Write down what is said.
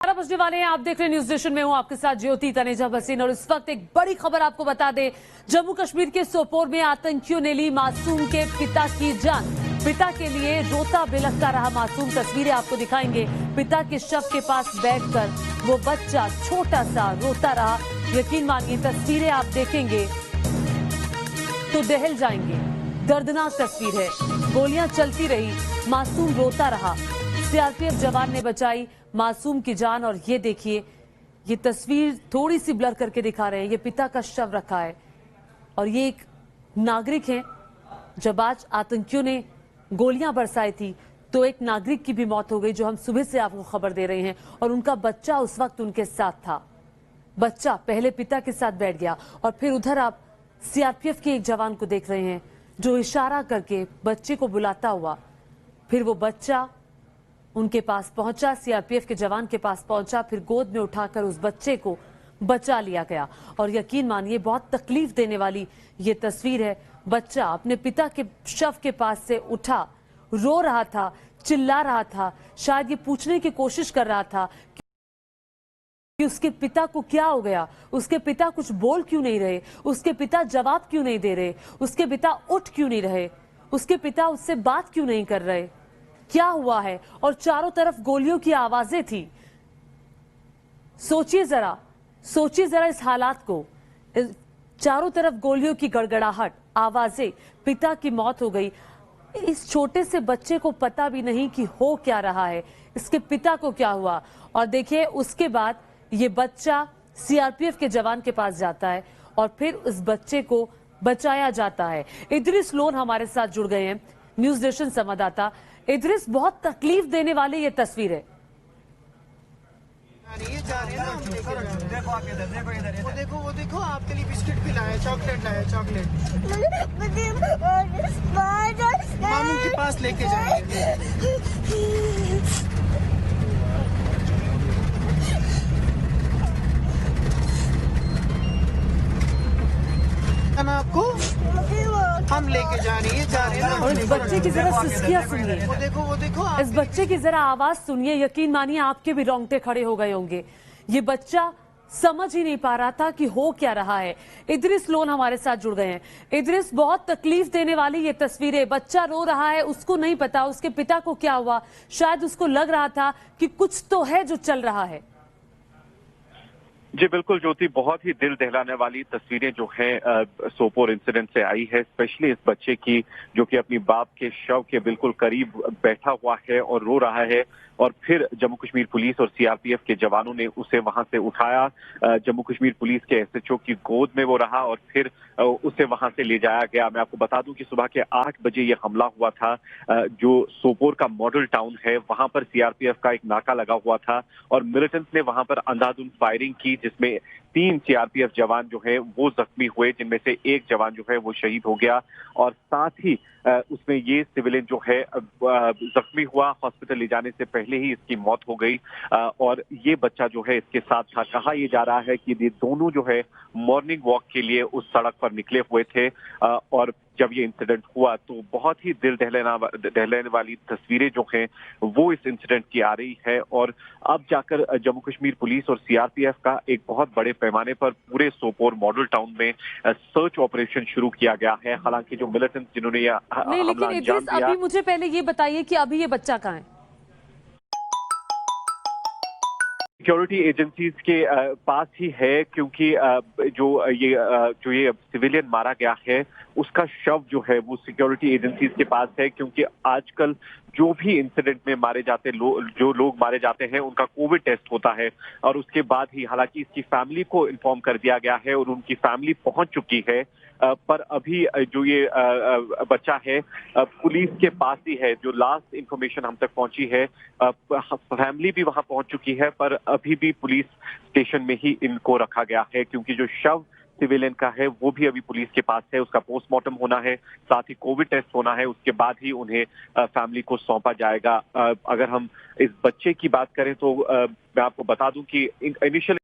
12 बजने वाले हैं। आप देख रहे हैं न्यूज नेशन में हूं आपके साथ ज्योति तनेजा भसीन। और इस वक्त एक बड़ी खबर आपको बता दें, जम्मू कश्मीर के सोपोर में आतंकियों ने ली मासूम के पिता की जान। पिता के लिए रोता बिलखता रहा मासूम। तस्वीरें आपको दिखाएंगे। पिता के शव के पास बैठकर वो बच्चा छोटा सा रोता रहा। यकीन मानिए तस्वीरें आप देखेंगे तो दहल जाएंगे। दर्दनाक तस्वीर है। गोलियां चलती रही, मासूम रोता रहा। सीआरपीएफ जवान ने बचाई मासूम की जान। और ये देखिए, ये तस्वीर थोड़ी सी ब्लर करके दिखा रहे हैं। ये पिता का शव रखा है और ये एक नागरिक है। जब आज आतंकियों ने गोलियां बरसाई थी तो एक नागरिक की भी मौत हो गई, जो हम सुबह से आपको खबर दे रहे हैं। और उनका बच्चा उस वक्त उनके साथ था। बच्चा पहले पिता के साथ बैठ गया और फिर उधर आप सीआरपीएफ के एक जवान को देख रहे हैं जो इशारा करके बच्चे को बुलाता हुआ, फिर वो बच्चा उनके पास पहुंचा, सीआरपीएफ के जवान के पास पहुंचा, फिर गोद में उठाकर उस बच्चे को बचा लिया गया। और यकीन मानिए बहुत तकलीफ देने वाली ये तस्वीर है। बच्चा अपने पिता के शव के पास से उठा, रो रहा था, चिल्ला रहा था, शायद ये पूछने की कोशिश कर रहा था कि उसके पिता को क्या हो गया, उसके पिता कुछ बोल क्यों नहीं रहे, उसके पिता जवाब क्यों नहीं दे रहे, उसके पिता उठ क्यों नहीं रहे, उसके पिता उससे बात क्यों नहीं कर रहे, क्या हुआ है। और चारों तरफ गोलियों की आवाजें थी। सोचिए जरा इस हालात को। चारों तरफ गोलियों की गड़गड़ाहट, आवाजें, पिता की मौत हो गई। इस छोटे से बच्चे को पता भी नहीं कि हो क्या रहा है, इसके पिता को क्या हुआ। और देखिए उसके बाद ये बच्चा सीआरपीएफ के जवान के पास जाता है और फिर उस बच्चे को बचाया जाता है। इद्रिस लोन हमारे साथ जुड़ गए हैं, न्यूज नेशन संवाददाता। इद्रिस, बहुत तकलीफ देने वाली ये तस्वीर है। वो देखो आपके लिए बिस्किट भी लाया, चॉकलेट लाया, चॉकलेट मामू के पास लेके जाएंगे। आपको हम लेके जा रहे हैं और इस बच्चे की जरा सिसकियां सुनिए, वो देखो इस बच्चे की जरा आवाज सुनिए। यकीन मानिए आपके भी रोंगटे खड़े हो गए होंगे। ये बच्चा समझ ही नहीं पा रहा था कि हो क्या रहा है। इद्रिस लोन हमारे साथ जुड़ गए हैं। इद्रिस, बहुत तकलीफ देने वाली ये तस्वीरें। बच्चा रो रहा है, उसको नहीं पता उसके पिता को क्या हुआ। शायद उसको लग रहा था कि कुछ तो है जो चल रहा है। जी बिल्कुल ज्योति, बहुत ही दिल दहलाने वाली तस्वीरें जो है सोपोर इंसिडेंट से आई है। स्पेशली इस बच्चे की जो कि अपनी बाप के शव के बिल्कुल करीब बैठा हुआ है और रो रहा है। और फिर जम्मू कश्मीर पुलिस और सीआरपीएफ के जवानों ने उसे वहां से उठाया। जम्मू कश्मीर पुलिस के एसएचओ की गोद में वो रहा और फिर उसे वहां से ले जाया गया। मैं आपको बता दूं कि सुबह के 8 बजे ये हमला हुआ था। जो सोपोर का मॉडल टाउन है वहां पर सीआरपीएफ का एक नाका लगा हुआ था और मिलिटेंट्स ने वहां पर अंधाधुंध फायरिंग की, जिसमें 3 सीआरपीएफ जवान जो है वो जख्मी हुए, जिनमें से एक जवान जो है वो शहीद हो गया। और साथ ही उसमें ये सिविलियन जो है जख्मी हुआ। हॉस्पिटल ले जाने से पहले ही इसकी मौत हो गई। और ये बच्चा जो है इसके साथ था। कहा यह जा रहा है कि ये दोनों जो है मॉर्निंग वॉक के लिए उस सड़क पर निकले हुए थे। और जब ये इंसिडेंट हुआ तो बहुत ही दिल दहलाने वाली तस्वीरें जो हैं वो इस इंसिडेंट की आ रही है। और अब जाकर जम्मू कश्मीर पुलिस और सीआरपीएफ का एक बहुत बड़े पैमाने पर पूरे सोपोर मॉडल टाउन में सर्च ऑपरेशन शुरू किया गया है। हालांकि जो मिलिटेंट्स जिन्होंने यह नहीं, हमला लेकिन अंजाम दिया, अभी मुझे पहले ये बताइए कि अभी ये बच्चा कहाँ है? सिक्योरिटी एजेंसीज के पास ही है, क्योंकि जो ये सिविलियन मारा गया है उसका शव जो है वो सिक्योरिटी एजेंसीज के पास है। क्योंकि आजकल जो भी इंसिडेंट में मारे जाते जो लोग मारे जाते हैं उनका कोविड टेस्ट होता है और उसके बाद ही, हालांकि इसकी फैमिली को इन्फॉर्म कर दिया गया है और उनकी फैमिली पहुंच चुकी है। पर अभी जो ये बच्चा है पुलिस के पास ही है। जो लास्ट इंफॉर्मेशन हम तक पहुंची है, फैमिली भी वहां पहुंच चुकी है, पर अभी भी पुलिस स्टेशन में ही इनको रखा गया है। क्योंकि जो शव सिविलियन का है वो भी अभी पुलिस के पास है। उसका पोस्टमार्टम होना है, साथ ही कोविड टेस्ट होना है, उसके बाद ही उन्हें फैमिली को सौंपा जाएगा। अगर हम इस बच्चे की बात करें तो मैं आपको बता दूं कि इनिशियल